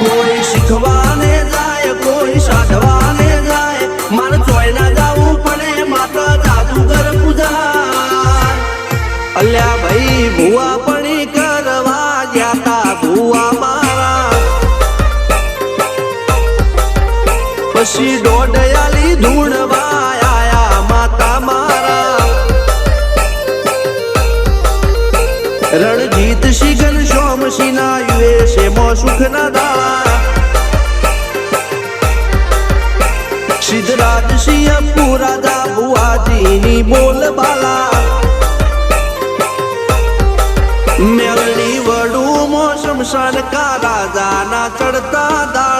કોઈ શીખવાને જાય કોઈ સાધવાને જાય મારે ચોય ના જાવું પડે માતા જાદુગર પૂજા અલ્યા ભાઈ ભુવા પણી કરવા જ્યાતા ભુવા મારા પછી દોડયાલી ધૂણવા આયા માતા મારા રણજીત શિગન સોમસી ના યુએસે મો સુખ ના દાળા સિદ્ધરાજ સિંહ પુરાજા ભુવાજીની બોલ બાલા મેલની વડું મો શમશાન કા રાજા ના ચડતા દા